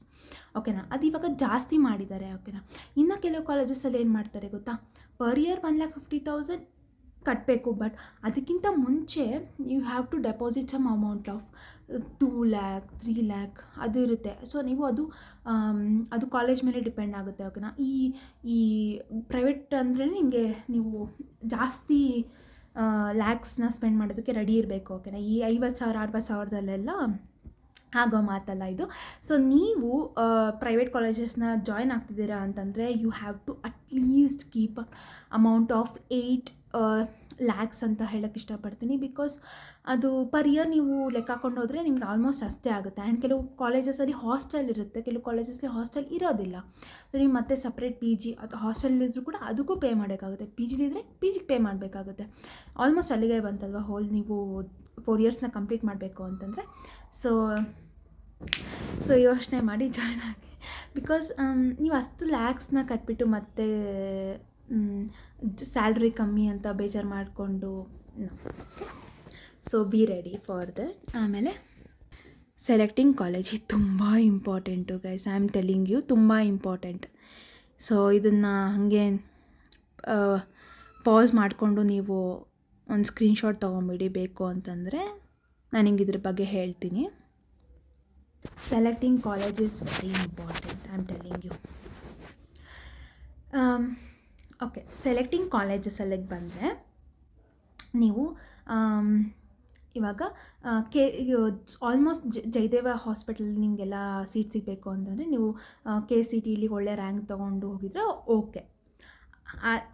ಓಕೆನಾ. ಅದು ಇವಾಗ ಜಾಸ್ತಿ ಮಾಡಿದ್ದಾರೆ. ಓಕೆನಾ. ಇನ್ನು ಕೆಲವು ಕಾಲೇಜಸಲ್ಲಿ ಏನು ಮಾಡ್ತಾರೆ ಗೊತ್ತಾ, ಪರ್ ಇಯರ್ 1,50,000 ಕಟ್ಟಬೇಕು, ಬಟ್ ಅದಕ್ಕಿಂತ ಮುಂಚೆ you have to deposit some amount of 2 lakh 3 lakh ಅದು ಇರುತ್ತೆ. ಸೊ ನೀವು ಅದು ಕಾಲೇಜ್ ಮೇಲೆ ಡಿಪೆಂಡ್ ಆಗುತ್ತೆ. ಓಕೆನಾ. ಈ ಪ್ರೈವೇಟ್ ಅಂದರೆ ನಿಮಗೆ ನೀವು ಜಾಸ್ತಿ ಲ್ಯಾಕ್ಸ್ನ ಸ್ಪೆಂಡ್ ಮಾಡೋದಕ್ಕೆ ರೆಡಿ ಇರಬೇಕು. ಓಕೆನಾ. ಈ 50,000 60,000 ಆಗೋ ಮಾತಲ್ಲ ಇದು. ಸೊ ನೀವು ಪ್ರೈವೇಟ್ ಕಾಲೇಜಸ್ನ ಜಾಯ್ನ್ ಆಗ್ತಿದ್ದೀರಾ ಅಂತಂದರೆ you have to at least keep amount of 8 lakhs ಅಂತ ಹೇಳೋಕ್ಕೆ ಇಷ್ಟಪಡ್ತೀನಿ. ಬಿಕಾಸ್ ಅದು ಪರ್ ಇಯರ್ ನೀವು ಲೆಕ್ಕ ಹಾಕೊಂಡು ಹೋದರೆ ನಿಮ್ಗೆ ಆಲ್ಮೋಸ್ಟ್ ಅಷ್ಟೇ ಆಗುತ್ತೆ. ಆ್ಯಂಡ್ ಕೆಲವು ಕಾಲೇಜಸಲ್ಲಿ ಹಾಸ್ಟೆಲ್ ಇರುತ್ತೆ, ಕೆಲವು ಕಾಲೇಜಸ್ಲಿ ಹಾಸ್ಟೆಲ್ ಇರೋದಿಲ್ಲ. ಸೊ ನೀವು ಮತ್ತೆ ಸಪ್ರೇಟ್ PG ಅಥವಾ ಹಾಸ್ಟೆಲಿದ್ರೂ ಕೂಡ ಅದಕ್ಕೂ ಪೇ ಮಾಡಬೇಕಾಗುತ್ತೆ. PGಲಿದ್ದರೆ PGಗೆ ಪೇ ಮಾಡಬೇಕಾಗುತ್ತೆ. ಆಲ್ಮೋಸ್ಟ್ ಅಲ್ಲಿಗೆ ಬಂತಲ್ವ ಹೋಲ್ ನೀವು 4 yearsನ ಕಂಪ್ಲೀಟ್ ಮಾಡಬೇಕು ಅಂತಂದರೆ. ಸೊ ಯೋಚನೆ ಮಾಡಿ ಜಾಯ್ನ್ ಆಗಿ. ಬಿಕಾಸ್ ನೀವು ಅಷ್ಟು ಲ್ಯಾಕ್ಸ್ನ ಕಟ್ಬಿಟ್ಟು ಮತ್ತೆ ಸ್ಯಾಲ್ರಿ ಕಮ್ಮಿ ಅಂತ ಬೇಜಾರು ಮಾಡಿಕೊಂಡು so be ready for that. ಆಮೇಲೆ ಸೆಲೆಕ್ಟಿಂಗ್ ಕಾಲೇಜ್, ಇದು ತುಂಬ important guys. I am telling you, ತುಂಬ ಇಂಪಾರ್ಟೆಂಟ್. ಸೊ ಇದನ್ನು ಹಾಗೆ ಪಾಸ್ ಮಾಡಿಕೊಂಡು ನೀವು ಒಂದು ಸ್ಕ್ರೀನ್ಶಾಟ್ ತೊಗೊಂಬಿಡಿ ಬೇಕು ಅಂತಂದರೆ. ನಾನು ನಿಮ್ಗೆ ಇದ್ರ ಬಗ್ಗೆ ಹೇಳ್ತೀನಿ. Selecting college is very important, I am telling you. Okay, selecting ಕಾಲೇಜಸಲ್ಲಿಗೆ ಬಂದರೆ ನೀವು ಇವಾಗ ಆಲ್ಮೋಸ್ಟ್ ಜಯದೇವ ಹಾಸ್ಪಿಟಲ್ ನಿಮಗೆಲ್ಲ ಸೀಟ್ ಸಿಗಬೇಕು ಅಂತಂದರೆ ನೀವು KCTಲಿ ಒಳ್ಳೆ ರ್ಯಾಂಕ್ ತೊಗೊಂಡು ಹೋಗಿದ್ರೆ ಓಕೆ.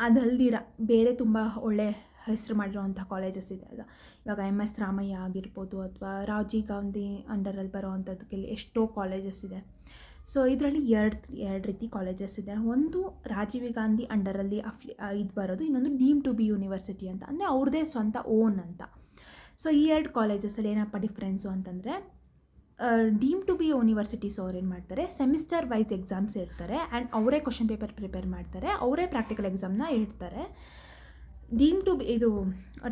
ಅದಲ್ದಿರ ಬೇರೆ ತುಂಬ ಒಳ್ಳೆ ಹೆಸರು ಮಾಡಿರೋವಂಥ ಕಾಲೇಜಸ್ ಇದೆ ಅಲ್ಲ. ಇವಾಗ MS ರಾಮಯ್ಯ ಆಗಿರ್ಬೋದು, ಅಥವಾ ರಾಜೀವ್ ಗಾಂಧಿ ಅಂಡರಲ್ಲಿ ಬರೋವಂಥದ್ದಕ್ಕೆ ಎಷ್ಟೋ ಕಾಲೇಜಸ್ ಇದೆ. ಸೊ ಇದರಲ್ಲಿ ಎರಡು ರೀತಿ ಕಾಲೇಜಸ್ ಇದೆ. ಒಂದು ರಾಜೀವ್ ಗಾಂಧಿ ಅಂಡರಲ್ಲಿ ಇದು ಬರೋದು, ಇನ್ನೊಂದು ಡೀಮ್ ಟು ಬಿ ಯೂನಿವರ್ಸಿಟಿ ಅಂತ, ಅಂದರೆ ಅವ್ರದ್ದೇ ಸ್ವಂತ ಓನ್ ಅಂತ. ಸೊ ಈ 2 ಕಾಲೇಜಸಲ್ಲಿ ಏನಪ್ಪ ಡಿಫ್ರೆನ್ಸು ಅಂತಂದರೆ, ಡೀಮ್ ಟು ಬಿ ಯೂನಿವರ್ಸಿಟೀಸ್ ಅವ್ರು ಏನು ಮಾಡ್ತಾರೆ, ಸೆಮಿಸ್ಟರ್ ವೈಸ್ ಎಕ್ಸಾಮ್ಸ್ ಇರ್ತಾರೆ ಆ್ಯಂಡ್ ಅವರೇ ಕ್ವಶನ್ ಪೇಪರ್ ಪ್ರಿಪೇರ್ ಮಾಡ್ತಾರೆ, ಅವರೇ ಪ್ರಾಕ್ಟಿಕಲ್ ಎಕ್ಸಾಮ್ನ ಇಡ್ತಾರೆ. ಡೀಮ್ ಟು ಬಿ ಇದು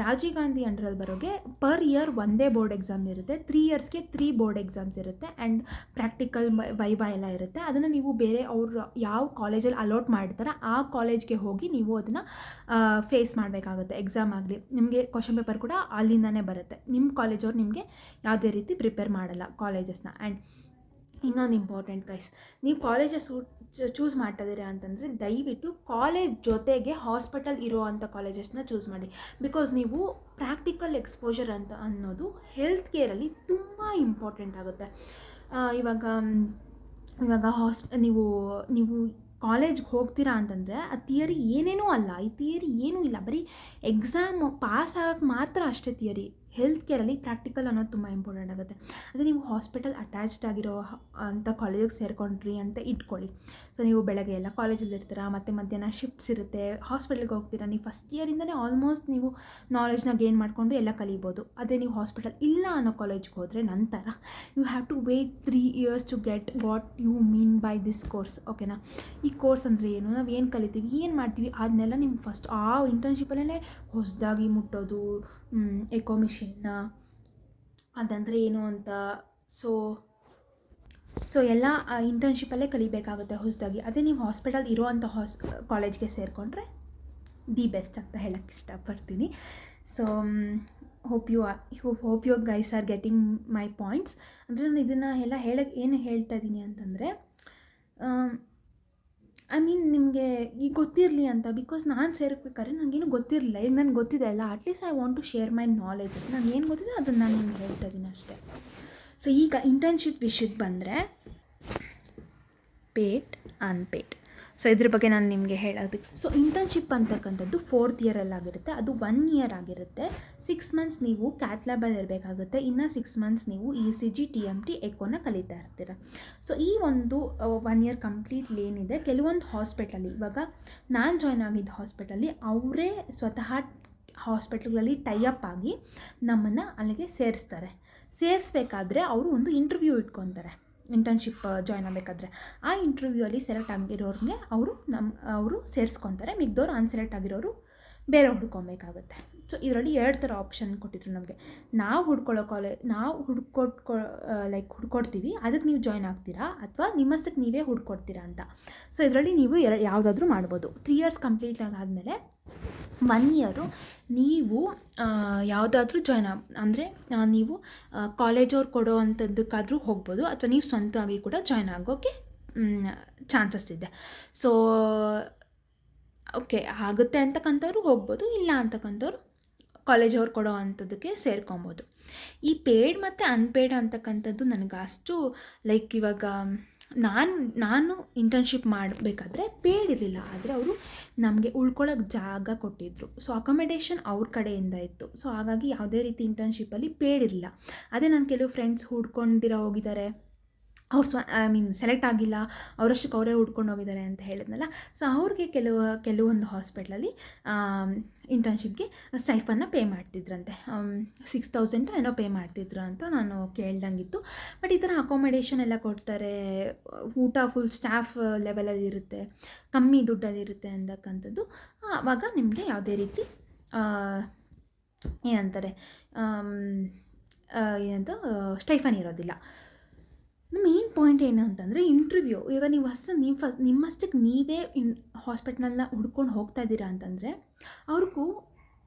ರಾಜೀವ್ ಗಾಂಧಿ ಅಂಡರಲ್ಲಿ ಬರೋಗೆ ಪರ್ ಇಯರ್ ಒಂದೇ ಬೋರ್ಡ್ ಎಕ್ಸಾಮ್ ಇರುತ್ತೆ. 3 yearsಗೆ 3 ಬೋರ್ಡ್ ಎಕ್ಸಾಮ್ಸ್ ಇರುತ್ತೆ ಆ್ಯಂಡ್ ಪ್ರಾಕ್ಟಿಕಲ್ ವೈವಾ ಎಲ್ಲ ಇರುತ್ತೆ. ಅದನ್ನು ನೀವು ಬೇರೆ ಅವರು ಯಾವ ಕಾಲೇಜಲ್ಲಿ ಅಲಾಟ್ ಮಾಡ್ತಾರೆ ಆ ಕಾಲೇಜ್ಗೆ ಹೋಗಿ ನೀವು ಅದನ್ನು ಫೇಸ್ ಮಾಡಬೇಕಾಗುತ್ತೆ. ಎಕ್ಸಾಮ್ ಆಗಲಿ, ನಿಮಗೆ ಕ್ವಶನ್ ಪೇಪರ್ ಕೂಡ ಅಲ್ಲಿಂದನೇ ಬರುತ್ತೆ. ನಿಮ್ಮ ಕಾಲೇಜವ್ರು ನಿಮಗೆ ಯಾವುದೇ ರೀತಿ ಪ್ರಿಪೇರ್ ಮಾಡಲ್ಲ ಕಾಲೇಜಸ್ನ. ಆ್ಯಂಡ್ ಇನ್ನೊಂದು ಇಂಪಾರ್ಟೆಂಟ್ ಗೈಸ್, ನೀವು ಕಾಲೇಜಸ್ ಚೂಸ್ ಮಾಡ್ತಾಯಿದ್ದೀರಾ ಅಂತಂದರೆ ದಯವಿಟ್ಟು ಕಾಲೇಜ್ ಜೊತೆಗೆ ಹಾಸ್ಪಿಟಲ್ ಇರೋ ಅಂಥ ಕಾಲೇಜಸ್ನ ಚೂಸ್ ಮಾಡಿ. ಬಿಕಾಸ್ ನೀವು ಪ್ರಾಕ್ಟಿಕಲ್ ಎಕ್ಸ್ಪೋಜರ್ ಅಂತ ಅನ್ನೋದು ಹೆಲ್ತ್ ಕೇರಲ್ಲಿ ತುಂಬ ಇಂಪಾರ್ಟೆಂಟ್ ಆಗುತ್ತೆ. ಇವಾಗ ನೀವು ಕಾಲೇಜ್ಗೆ ಹೋಗ್ತೀರಾ ಅಂತಂದರೆ ಆ ಥಿಯರಿ ಏನೇನೂ ಅಲ್ಲ. ಈ ಥಿಯರಿ ಏನೂ ಇಲ್ಲ, ಬರೀ ಎಕ್ಸಾಮ್ ಪಾಸ್ ಆಗೋಕ್ಕೆ ಮಾತ್ರ ಅಷ್ಟೇ ಥಿಯರಿ. ಹೆಲ್ತ್ ಕೇರಲ್ಲಿ ಪ್ರಾಕ್ಟಿಕಲ್ ಅನ್ನೋದು ತುಂಬ ಇಂಪಾರ್ಟೆಂಟ್ ಆಗುತ್ತೆ. ಅದೇ ನೀವು ಹಾಸ್ಪಿಟಲ್ ಅಟ್ಯಾಚ್ಡ್ ಆಗಿರೋ ಅಂಥ ಕಾಲೇಜಿಗೆ ಸೇರ್ಕೊಂಡ್ರಿ ಅಂತ ಇಟ್ಕೊಳ್ಳಿ. ಸೊ ನೀವು ಬೆಳಗ್ಗೆ ಎಲ್ಲ ಕಾಲೇಜಲ್ಲಿ ಇರ್ತೀರಾ, ಮತ್ತು ಮಧ್ಯಾಹ್ನ ಶಿಫ್ಟ್ಸ್ ಇರುತ್ತೆ, ಹಾಸ್ಪಿಟಲ್ಗೆ ಹೋಗ್ತೀರಾ. ನೀವು ಫಸ್ಟ್ ಇಯರಿಂದನೇ ಆಲ್ಮೋಸ್ಟ್ ನೀವು ನಾಲೆಜ್ನ ಗೇನ್ ಮಾಡಿಕೊಂಡು ಎಲ್ಲ ಕಲಿಬೋದು. ಅದೇ ನೀವು ಹಾಸ್ಪಿಟಲ್ ಇಲ್ಲ ಅನ್ನೋ ಕಾಲೇಜ್ಗೆ ಹೋದರೆ ನಂತರ you have to wait 3 years to get what you mean by this course. ಓಕೆನಾ. ಈ ಕೋರ್ಸ್ ಅಂದರೆ ಏನು, ನಾವು ಏನು ಕಲಿತೀವಿ, ಏನು ಮಾಡ್ತೀವಿ, ಅದನ್ನೆಲ್ಲ ನಿಮ್ಗೆ ಫಸ್ಟ್ ಆ ಇಂಟರ್ನ್ಶಿಪ್ಪಲ್ಲೇ ಹೊಸದಾಗಿ ಮುಟ್ಟೋದು, ಎಕೋ ಮಿಷಿನ್ನ ಅದಂದರೆ ಏನು ಅಂತ. ಸೊ ಎಲ್ಲ ಇಂಟರ್ನ್ಶಿಪ್ಪಲ್ಲೇ ಕಲಿಬೇಕಾಗುತ್ತೆ ಹೊಸದಾಗಿ. ಅದೇ ನೀವು ಹಾಸ್ಪಿಟಲ್ ಇರೋ ಅಂಥ ಕಾಲೇಜ್ಗೆ ಸೇರಿಕೊಂಡ್ರೆ ದಿ ಬೆಸ್ಟ್ ಅಂತ ಹೇಳೋಕ್ಕೆ ಇಷ್ಟಪಡ್ತೀನಿ. So hope you guys are getting my points. ಅಂದರೆ ನಾನು ಇದನ್ನು ಎಲ್ಲ ಏನು ಹೇಳ್ತಾ ಇದ್ದೀನಿ ಅಂತಂದರೆ, ಐ ಮೀನ್ ನಿಮಗೆ ಈಗ ಗೊತ್ತಿರಲಿ ಅಂತ, ಬಿಕಾಸ್ ನಾನು ಸೇರ್ಬೇಕಾದ್ರೆ ನನಗೇನು ಗೊತ್ತಿರಲಿಲ್ಲ. ಈಗ ನನಗೆ ಗೊತ್ತಿದೆ ಅಲ್ಲ, at least I want to share my knowledge. ನನಗೆ ಏನು ಗೊತ್ತಿದೆ ಅದನ್ನು ನಾನು ನಿಮ್ಗೆ ಹೇಳ್ತಾ ಇದ್ದೀನಿ ಅಷ್ಟೇ. ಸೊ ಈಗ ಇಂಟರ್ನ್ಶಿಪ್ ವಿಷಯಕ್ಕೆ ಬಂದರೆ, ಪೇಡ್ ಅನ್ಪೇಡ್. ಸೊ ಇದ್ರ ಬಗ್ಗೆ ನಾನು ನಿಮಗೆ ಹೇಳೋದಕ್ಕೆ, ಸೊ ಇಂಟರ್ನ್ಶಿಪ್ ಅಂತಕ್ಕಂಥದ್ದು 4th ಇಯರಲ್ಲಾಗಿರುತ್ತೆ. ಅದು 1 year ಆಗಿರುತ್ತೆ. 6 months ನೀವು ಕ್ಯಾತ್ ಲ್ಯಾಬಲ್ಲಿ ಇರಬೇಕಾಗುತ್ತೆ. ಇನ್ನು 6 months ನೀವು ECG, TMT, ಎಕೋನ ಕಲಿತಾ ಇರ್ತೀರ. ಸೊ ಈ ಒಂದು 1 year ಕಂಪ್ಲೀಟ್ಲಿ ಏನಿದೆ, ಕೆಲವೊಂದು ಹಾಸ್ಪಿಟಲಲ್ಲಿ, ಇವಾಗ ನಾನು ಜಾಯ್ನ್ ಆಗಿದ್ದ ಹಾಸ್ಪಿಟಲಲ್ಲಿ ಅವರೇ ಸ್ವತಃ ಹಾಸ್ಪಿಟ್ಲ್ಗಳಲ್ಲಿ ಟೈಅಪ್ ಆಗಿ ನಮ್ಮನ್ನು ಅಲ್ಲಿಗೆ ಸೇರಿಸ್ಬೇಕಾದ್ರೆ ಅವರು ಒಂದು ಇಂಟರ್ವ್ಯೂ ಇಟ್ಕೊತಾರೆ. ಇಂಟರ್ನ್ಶಿಪ್ ಜಾಯ್ನ್ ಆಗಬೇಕಾದ್ರೆ ಆ ಇಂಟರ್ವ್ಯೂಯಲ್ಲಿ ಸೆಲೆಕ್ಟ್ ಆಗಿರೋರಿಗೆ ಅವರು ಸೇರಿಸ್ಕೊತಾರೆ. ಮಿಕ್ದವ್ರು ಅನ್ಸೆಲೆಕ್ಟ್ ಆಗಿರೋರು ಬೇರೆ ಹುಡ್ಕೊಬೇಕಾಗುತ್ತೆ. ಸೊ ಇದರಲ್ಲಿ 2 ಥರ ಆಪ್ಷನ್ ಕೊಟ್ಟಿದ್ರು ನಮಗೆ. ನಾವು ಹುಡ್ಕೊಡ್ತೀವಿ, ಅದಕ್ಕೆ ನೀವು ಜಾಯ್ನ್ ಆಗ್ತೀರಾ, ಅಥವಾ ನಿಮ್ಮಷ್ಟಕ್ಕೆ ನೀವೇ ಹುಡ್ಕೊಡ್ತೀರಾ ಅಂತ. ಸೊ ಇದರಲ್ಲಿ ನೀವು ಯಾವುದಾದ್ರೂ ಮಾಡ್ಬೋದು. 3 years ಕಂಪ್ಲೀಟ್ ಆದಮೇಲೆ 1 year ನೀವು ಯಾವುದಾದ್ರೂ ಜಾಯ್ನ್ ಅಂದರೆ ನೀವು ಕಾಲೇಜವ್ರು ಕೊಡೋ ಅಂಥದ್ದಕ್ಕಾದರೂ ಹೋಗ್ಬೋದು, ಅಥವಾ ನೀವು ಸ್ವಂತವಾಗಿ ಕೂಡ ಜಾಯ್ನ್ ಆಗೋಕ್ಕೆ ಚಾನ್ಸಸ್ ಇದೆ. ಸೊ ಓಕೆ ಆಗುತ್ತೆ ಅಂತಕ್ಕಂಥವ್ರು ಹೋಗ್ಬೋದು, ಇಲ್ಲ ಅಂತಕ್ಕಂಥವ್ರು ಕಾಲೇಜವ್ರು ಕೊಡೋ ಅಂಥದ್ದಕ್ಕೆ ಸೇರ್ಕೊಬೋದು. ಈ ಪೇಡ್ ಮತ್ತು ಅನ್ಪೇಡ್ ಅಂತಕ್ಕಂಥದ್ದು ನನಗೆ ಅಷ್ಟು ಇವಾಗ ನಾನು ಇಂಟರ್ನ್ಶಿಪ್ ಮಾಡಬೇಕಾದ್ರೆ ಪೇಡ್ ಇರಲಿಲ್ಲ, ಆದರೆ ಅವರು ನಮಗೆ ಉಳ್ಕೊಳ್ಳೋಕೆ ಜಾಗ ಕೊಟ್ಟಿದ್ದರು. ಸೊ ಅಕೊಮಡೇಷನ್ ಅವ್ರ ಕಡೆಯಿಂದ ಇತ್ತು. ಸೊ ಹಾಗಾಗಿ ಯಾವುದೇ ರೀತಿ ಇಂಟರ್ನ್ಶಿಪ್ಪಲ್ಲಿ ಪೇಡ್ ಇರಲಿಲ್ಲ. ಅದೇ ನಾನು ಕೆಲವು ಫ್ರೆಂಡ್ಸ್ ಹೋಗಿದ್ದಾರೆ, ಅವ್ರು ಸೆಲೆಕ್ಟ್ ಆಗಿಲ್ಲ, ಅವರಷ್ಟಕ್ಕೆ ಅವರೇ ಹುಡ್ಕೊಂಡು ಹೋಗಿದ್ದಾರೆ ಅಂತ ಹೇಳಿದ್ನಲ್ಲ. ಸೊ ಅವ್ರಿಗೆ ಕೆಲವೊಂದು ಹಾಸ್ಪಿಟ್ಲಲ್ಲಿ ಇಂಟರ್ನ್ಶಿಪ್ಗೆ ಸ್ಟೈಫನ್ನ ಪೇ ಮಾಡ್ತಿದ್ರಂತೆ. 6,000 ಏನೋ ಪೇ ಮಾಡ್ತಿದ್ರು ಅಂತ ನಾನು ಕೇಳ್ದಂಗಿತ್ತು. ಬಟ್ ಈ ಥರ ಅಕೊಮಡೇಷನ್ ಎಲ್ಲ ಕೊಡ್ತಾರೆ, ಊಟ ಫುಲ್ ಸ್ಟಾಫ್ ಲೆವೆಲಲ್ಲಿ ಇರುತ್ತೆ, ಕಮ್ಮಿ ದುಡ್ಡಲ್ಲಿರುತ್ತೆ ಅಂತಕ್ಕಂಥದ್ದು. ಆವಾಗ ನಿಮಗೆ ಯಾವುದೇ ರೀತಿ ಏನಂತಾರೆ ಸ್ಟೈಫನ್ ಇರೋದಿಲ್ಲ. ಮೇನ್ ಪಾಯಿಂಟ್ ಏನು ಅಂತಂದರೆ ಇಂಟರ್ವ್ಯೂ. ಈಗ ನೀವು ನಿಮ್ಮಷ್ಟಕ್ಕೆ ನೀವೇ ಹಾಸ್ಪಿಟ್ಲನ್ನ ಹುಡ್ಕೊಂಡು ಹೋಗ್ತಾ ಇದ್ದೀರಾ ಅಂತಂದರೆ ಅವ್ರಿಗೂ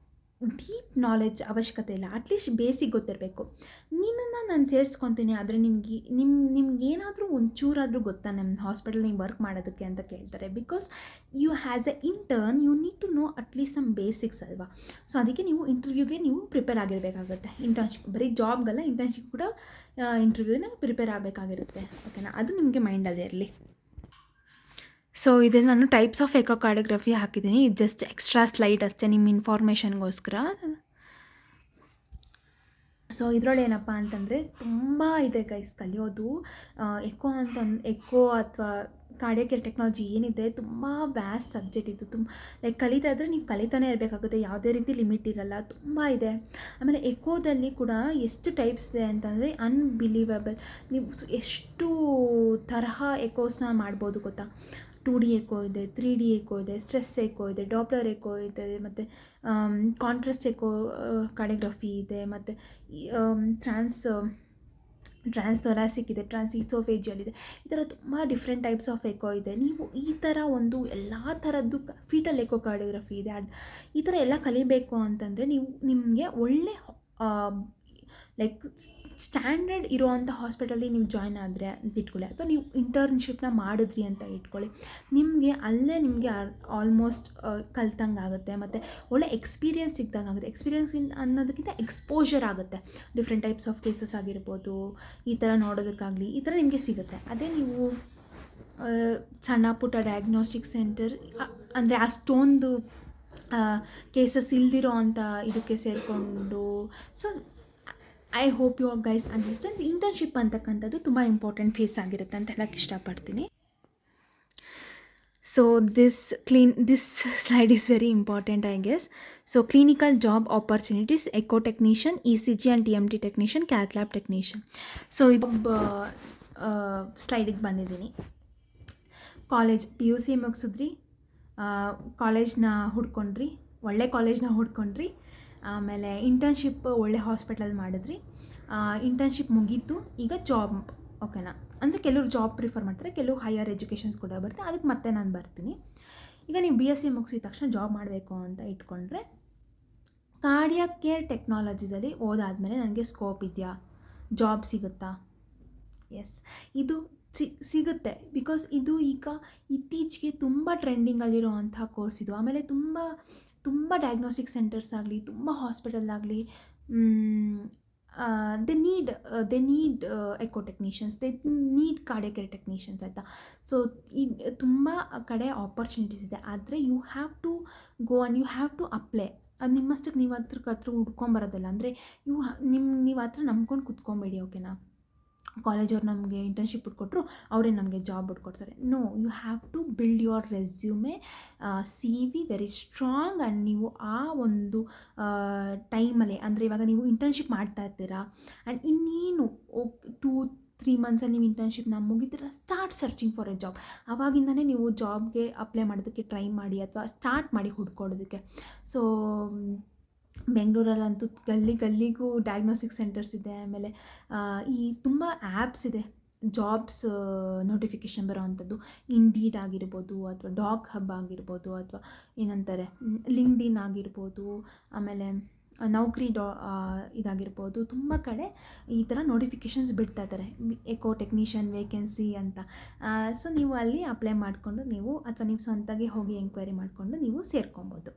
ಡೀಪ್ ನಾಲೆಡ್ಜ್ ಅವಶ್ಯಕತೆ ಇಲ್ಲ, ಅಟ್ಲೀಸ್ಟ್ ಬೇಸಿಕ್ ಗೊತ್ತಿರಬೇಕು. ನಿನ್ನನ್ನು ನಾನು ಸೇರಿಸ್ಕೊತೀನಿ, ಆದರೆ ನಿಮ್ಗೇನಾದರೂ ಒಂಚೂರಾದರೂ ಗೊತ್ತಾ ನಮ್ಮ ಹಾಸ್ಪಿಟಲ್ ನೀವು ವರ್ಕ್ ಮಾಡೋದಕ್ಕೆ ಅಂತ ಕೇಳ್ತಾರೆ. Because you has a intern you need to know at least some basics ಅಲ್ವಾ. ಸೊ ಅದಕ್ಕೆ ನೀವು ಇಂಟರ್ವ್ಯೂಗೆ ನೀವು ಪ್ರಿಪೇರ್ ಆಗಿರಬೇಕಾಗುತ್ತೆ. ಇಂಟರ್ನ್ಶಿಪ್ ಬರೀ ಜಾಬ್ಗಲ್ಲ, ಇಂಟರ್ನ್ಶಿಪ್ ಕೂಡ ಇಂಟರ್ವ್ಯೂನ ಪ್ರಿಪೇರ್ ಆಗಬೇಕಾಗಿರುತ್ತೆ. ಓಕೆನಾ, ಅದು ನಿಮಗೆ ಮೈಂಡಲ್ಲೇ ಇರಲಿ. ಸೊ ಇದು ನಾನು ಟೈಪ್ಸ್ ಆಫ್ ಎಕೋಕಾರ್ಡಿಯೋಗ್ರಫಿ ಹಾಕಿದ್ದೀನಿ. ಇದು ಜಸ್ಟ್ ಎಕ್ಸ್ಟ್ರಾ ಸ್ಲೈಡ್ ಅಷ್ಟೇ ನಿಮ್ಮ ಇನ್ಫಾರ್ಮೇಷನ್ಗೋಸ್ಕರ. ಸೊ ಇದರೊಳಗೆ ಏನಪ್ಪ ಅಂತಂದರೆ ತುಂಬ ಇದೆ ಗೈಸ್ ಕಲಿಯೋದು. ಎಕೋ ಅಥವಾ ಕಾರ್ಡಿಯಾಕ್ ಟೆಕ್ನಾಲಜಿ ಏನಿದೆ ತುಂಬ ವ್ಯಾಸ್ಟ್ ಸಬ್ಜೆಕ್ಟ್ ಇದು. ಕಲಿತಾ ಇದ್ದರೆ ನೀವು ಕಲಿತಾನೇ ಇರಬೇಕಾಗುತ್ತೆ, ಯಾವುದೇ ರೀತಿ ಲಿಮಿಟ್ ಇರಲ್ಲ, ತುಂಬ ಇದೆ. ಆಮೇಲೆ ಎಕೋದಲ್ಲಿ ಕೂಡ ಎಷ್ಟು ಟೈಪ್ಸ್ ಇದೆ ಅಂತಂದರೆ ಅನ್ಬಿಲೀವಬಲ್. ನೀವು ಎಷ್ಟು ತರಹ ಎಕೋಸ್ನ ಮಾಡ್ಬೋದು ಗೊತ್ತಾ. 2D ಎಕೋ ಇದೆ, 3D ಎಕೋ ಇದೆ, ಸ್ಟ್ರೆಸ್ ಎಕೋ ಇದೆ, ಡಾಪ್ಲರ್ ಎಕೋ ಇದೆ, ಮತ್ತು ಕಾಂಟ್ರಾಸ್ಟ್ ಎಕೋ ಕಾರ್ಡಿಯೋಗ್ರಫಿ ಇದೆ, ಮತ್ತು ಟ್ರಾನ್ಸ್ ಥೊರಾಸಿಕ್ ಇದೆ, ಟ್ರಾನ್ಸ್ ಈಸೋಫೇಜಿಯಲ್ ಇದೆ. ಈ ಥರ ತುಂಬ ಡಿಫ್ರೆಂಟ್ ಟೈಪ್ಸ್ ಆಫ್ ಎಕೋ ಇದೆ. ನೀವು ಈ ಥರ ಒಂದು ಎಲ್ಲ ಥರದ್ದು ಫೀಟಲ್ ಎಕೋ ಕಾರ್ಡಿಯೋಗ್ರಫಿ ಇದೆ. ಈ ಥರ ಎಲ್ಲ ಕಲಿಬೇಕು ಅಂತಂದರೆ ನಿಮಗೆ ಒಳ್ಳೆ ಸ್ಟ್ಯಾಂಡರ್ಡ್ ಇರೋವಂಥ ಹಾಸ್ಪಿಟಲ್ಲಿ ನೀವು ಜಾಯ್ನ್ ಆದರೆ ಅಂತ ಇಟ್ಕೊಳ್ಳಿ, ಅಥವಾ ನೀವು ಇಂಟರ್ನ್ಶಿಪ್ನ ಮಾಡಿದ್ರಿ ಅಂತ ಇಟ್ಕೊಳ್ಳಿ. ಅಲ್ಲೇ ನಿಮಗೆ ಆಲ್ಮೋಸ್ಟ್ ಕಲ್ತಂಗೆ ಆಗುತ್ತೆ, ಮತ್ತು ಒಳ್ಳೆ ಎಕ್ಸ್ಪೀರಿಯನ್ಸ್ ಸಿಗ್ದಂಗೆ ಆಗುತ್ತೆ. ಎಕ್ಸ್ಪೀರಿಯನ್ಸ್ ಅನ್ನೋದಕ್ಕಿಂತ ಎಕ್ಸ್ಪೋಜರ್ ಆಗುತ್ತೆ. ಡಿಫ್ರೆಂಟ್ ಟೈಪ್ಸ್ ಆಫ್ ಕೇಸಸ್ ಆಗಿರ್ಬೋದು, ಈ ಥರ ನೋಡೋದಕ್ಕಾಗಲಿ ಈ ಥರ ನಿಮಗೆ ಸಿಗುತ್ತೆ. ಅದೇ ನೀವು ಸಣ್ಣ ಪುಟ್ಟ ಡಯಾಗ್ನೋಸ್ಟಿಕ್ ಸೆಂಟರ್ ಅಂದರೆ ಅಷ್ಟೊಂದು ಕೇಸಸ್ ಇಲ್ದಿರೋ ಅಂಥ ಇದಕ್ಕೆ ಸೇರಿಕೊಂಡು, so I hope you guys understand. Internship ಅಂತಕ್ಕಂಥದ್ದು ತುಂಬ ಇಂಪಾರ್ಟೆಂಟ್ ಫೇಸ್ ಆಗಿರುತ್ತೆ ಅಂತ ಹೇಳಕ್ಕೆ ಇಷ್ಟಪಡ್ತೀನಿ. So this slide is very important, I guess. So clinical job opportunities, echo technician, ECG and TMT technician, cath lab technician. So ಇದು ಸ್ಲೈಡಿಗೆ ಬಂದಿದ್ದೀನಿ. ಕಾಲೇಜ್ PUC ಮುಗಿಸಿದ್ರಿ, ಕಾಲೇಜ್ನ ಹುಡ್ಕೊಂಡ್ರಿ, ಒಳ್ಳೆ ಕಾಲೇಜ್ನ ಹುಡ್ಕೊಂಡ್ರಿ, ಆಮೇಲೆ ಇಂಟರ್ನ್ಶಿಪ್ ಒಳ್ಳೆ ಹಾಸ್ಪಿಟಲ್ ಮಾಡಿದ್ರಿ, ಇಂಟರ್ನ್ಶಿಪ್ ಮುಗೀತು, ಈಗ ಜಾಬ್. ಓಕೆನಾ, ಅಂದರೆ ಕೆಲವರು ಜಾಬ್ ಪ್ರಿಫರ್ ಮಾಡ್ತಾರೆ, ಕೆಲವು ಹೈಯರ್ ಎಜುಕೇಷನ್ಸ್ ಕೂಡ ಬರ್ತಾರೆ, ಅದಕ್ಕೆ ಮತ್ತೆ ನಾನು ಬರ್ತೀನಿ. ಈಗ ನೀವು BSc ಮುಗಿಸಿದ ತಕ್ಷಣ ಜಾಬ್ ಮಾಡಬೇಕು ಅಂತ ಇಟ್ಕೊಂಡ್ರೆ, ಕಾರ್ಡಿಯಾಕ್ ಕೇರ್ ಟೆಕ್ನಾಲಜೀಸಲ್ಲಿ ಓದಾದಮೇಲೆ ನನಗೆ ಸ್ಕೋಪ್ ಇದೆಯಾ, ಜಾಬ್ ಸಿಗುತ್ತಾ? ಎಸ್, ಇದು ಸಿಗುತ್ತೆ. ಬಿಕಾಸ್ ಇದು ಈಗ ಇತ್ತೀಚೆಗೆ ತುಂಬ ಟ್ರೆಂಡಿಂಗಲ್ಲಿರೋ ಅಂಥ ಕೋರ್ಸ್ ಇದು. ಆಮೇಲೆ ತುಂಬ ತುಂಬ ಡಯಾಗ್ನೋಸ್ಟಿಕ್ ಸೆಂಟರ್ಸ್ ಆಗಲಿ, ತುಂಬ ಹಾಸ್ಪಿಟಲ್ ಆಗಲಿ, they need echo technicians, they need cardiac care technicians ಆಯಿತಾ. ಸೊ ಈ ತುಂಬ ಕಡೆ ಆಪರ್ಚುನಿಟೀಸ್ ಇದೆ. ಆದರೆ you have to go and you have to apply. ಅದು ನಿಮ್ಮಷ್ಟಕ್ಕೆ ನೀವು ಹತ್ರ ಹುಡ್ಕೊಂಬರೋದಲ್ಲ. ಅಂದರೆ ನೀವು ಹತ್ರ ನಂಬ್ಕೊಂಡು ಕುತ್ಕೊಬೇಡಿ, ಓಕೆನಾ. ಕಾಲೇಜವ್ರು ನಮಗೆ ಇಂಟರ್ನ್ಶಿಪ್ ಬಿಟ್ಕೊಟ್ರು, ಅವರೇ ನಮಗೆ ಜಾಬ್ ಬಿಟ್ಕೊಡ್ತಾರೆ. No, you have to build your resume, CV very strong. And ನೀವು ಆ ಒಂದು ಟೈಮಲ್ಲಿ, ಅಂದರೆ ಇವಾಗ ನೀವು ಇಂಟರ್ನ್ಶಿಪ್ ಮಾಡ್ತಾ ಇರ್ತೀರಾ ಆ್ಯಂಡ್ ಇನ್ನೇನು 2-3 ಮಂತ್ಸಲ್ಲಿ ನೀವು ಇಂಟರ್ನ್ಶಿಪ್ನ ಮುಗಿತೀರ, start searching for a job. ಆವಾಗಿಂದನೇ ನೀವು ಜಾಬ್ಗೆ ಅಪ್ಲೈ ಮಾಡೋದಕ್ಕೆ ಟ್ರೈ ಮಾಡಿ, ಅಥವಾ ಸ್ಟಾರ್ಟ್ ಮಾಡಿ ಹುಡ್ಕೊಳ್ಳೋದಕ್ಕೆ. ಸೊ ಬೆಂಗಳೂರಲ್ಲಂತೂ ಗಲ್ಲಿಗೂ ಡಯಾಗ್ನೋಸ್ಟಿಕ್ ಸೆಂಟರ್ಸ್ ಇದೆ. ಆಮೇಲೆ ಈ ತುಂಬ ಆ್ಯಪ್ಸ್ ಇದೆ ಜಾಬ್ಸ್ ನೋಟಿಫಿಕೇಷನ್ ಬರೋ ಅಂಥದ್ದು. ಇಂಡೀಡ್ ಆಗಿರ್ಬೋದು, ಅಥವಾ ಡಾಗ್ ಹಬ್ ಆಗಿರ್ಬೋದು, ಅಥವಾ ಏನಂತಾರೆ ಲಿಂಕ್ಡ್ಇನ್ ಆಗಿರ್ಬೋದು, ಆಮೇಲೆ ನೌಕರಿ ಇದಾಗಿರ್ಬೋದು. ತುಂಬ ಕಡೆ ಈ ಥರ ನೋಟಿಫಿಕೇಷನ್ಸ್ ಬಿಡ್ತಾ ಇದ್ದಾರೆ, ಎಕೋ ಟೆಕ್ನಿಷಿಯನ್ ವೇಕೆನ್ಸಿ ಅಂತ. ಸೊ ನೀವು ಅಲ್ಲಿ ಅಪ್ಲೈ ಮಾಡಿಕೊಂಡು ನೀವು, ಅಥವಾ ನೀವು ಸ್ವಂತಾಗಿ ಹೋಗಿ ಎಂಕ್ವೈರಿ ಮಾಡಿಕೊಂಡು ನೀವು ಸೇರ್ಕೊಬೋದು.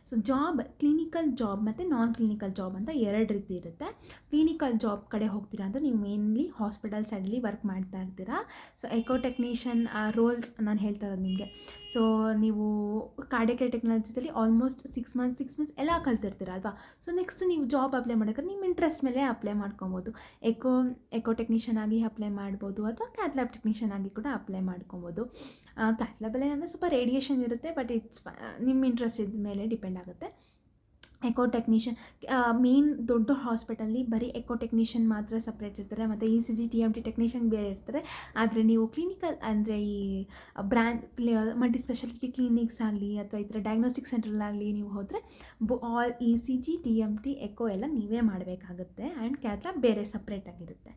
ಸೊ ಜಾಬ್, ಕ್ಲಿನಿಕಲ್ ಜಾಬ್ ಮತ್ತು ನಾನ್ ಕ್ಲಿನಿಕಲ್ ಜಾಬ್ ಅಂತ 2 ರೀತಿ ಇರುತ್ತೆ. ಕ್ಲಿನಿಕಲ್ ಜಾಬ್ ಕಡೆ ಹೋಗ್ತೀರಾ ಅಂದರೆ ನೀವು ಮೇನ್ಲಿ ಹಾಸ್ಪಿಟಲ್ ಸೈಡಲ್ಲಿ ವರ್ಕ್ ಮಾಡ್ತಾ ಇರ್ತೀರಾ. ಸೊ ಎಕೋ ಟೆಕ್ನಿಷಿಯನ್ ರೋಲ್ಸ್ ನಾನು ಹೇಳ್ತಾ ಇರೋದು ನಿಮಗೆ. ಸೊ ನೀವು ಕಾರ್ಡಿಯಾಕ್ ಕೇರ್ ಟೆಕ್ನಾಲಜಿದಲ್ಲಿ ಆಲ್ಮೋಸ್ಟ್ 6 ಮಂತ್ಸ್ ಎಲ್ಲ ಕಲ್ತಿರ್ತೀರ ಅಲ್ವಾ. ಸೊ ನೆಕ್ಸ್ಟ್ ನೀವು ಜಾಬ್ ಅಪ್ಲೈ ಮಾಡೋಕ್ಕೆ ನಿಮ್ಮ ಇಂಟ್ರೆಸ್ಟ್ ಮೇಲೆ ಅಪ್ಲೈ ಮಾಡ್ಕೊಬೋದು. ಎಕೋ ಟೆಕ್ನಿಷಿಯನ್ ಆಗಿ ಅಪ್ಲೈ ಮಾಡ್ಬೋದು, ಅಥವಾ ಕ್ಯಾತ್ ಲ್ಯಾಬ್ ಟೆಕ್ನಿಷಿಯನ್ ಆಗಿ ಕೂಡ ಅಪ್ಲೈ ಮಾಡ್ಕೊಬೋದು. ಕ್ಯಾತ್ ಲ್ಯಾಬಲ್ಲಿ ಏನಂದರೆ ಸ್ವಲ್ಪ ರೇಡಿಯೇಷನ್ ಇರುತ್ತೆ, ಬಟ್ ನಿಮ್ಮ ಇಂಟ್ರೆಸ್ಟ್ ಇದ್ದ ಮೇಲೆ ಡಿಪೆಂಡ್ ಆಗುತ್ತೆ. ಎಕೋ ಟೆಕ್ನಿಷಿಯನ್ ಮೇನ್ ದೊಡ್ಡ ಹಾಸ್ಪಿಟಲ್ಲಿ ಬರೀ ಎಕೋ ಟೆಕ್ನಿಷಿಯನ್ ಮಾತ್ರ ಸಪ್ರೇಟ್ ಇರ್ತಾರೆ, ಮತ್ತು ECG TMT ಟೆಕ್ನಿಷಿಯನ್ ಬೇರೆ ಇರ್ತಾರೆ. ಆದರೆ ನೀವು ಕ್ಲಿನಿಕಲ್ ಅಂದರೆ ಈ ಮಲ್ಟಿ ಸ್ಪೆಷಾಲಿಟಿ ಕ್ಲಿನಿಕ್ಸ್ ಆಗಲಿ, ಅಥವಾ ಈ ಥರ ಡಯಾಗ್ನೋಸ್ಟಿಕ್ ಸೆಂಟ್ರಲ್ಲಾಗಲಿ ನೀವು ಹೋದರೆ ಆಲ್ ECG TMT ಎಕೋ ಎಲ್ಲ ನೀವೇ ಮಾಡಬೇಕಾಗುತ್ತೆ. ಆ್ಯಂಡ್ ಕ್ಯಾತ್ ಲ್ಯಾಬ್ ಬೇರೆ ಸಪ್ರೇಟಾಗಿರುತ್ತೆ.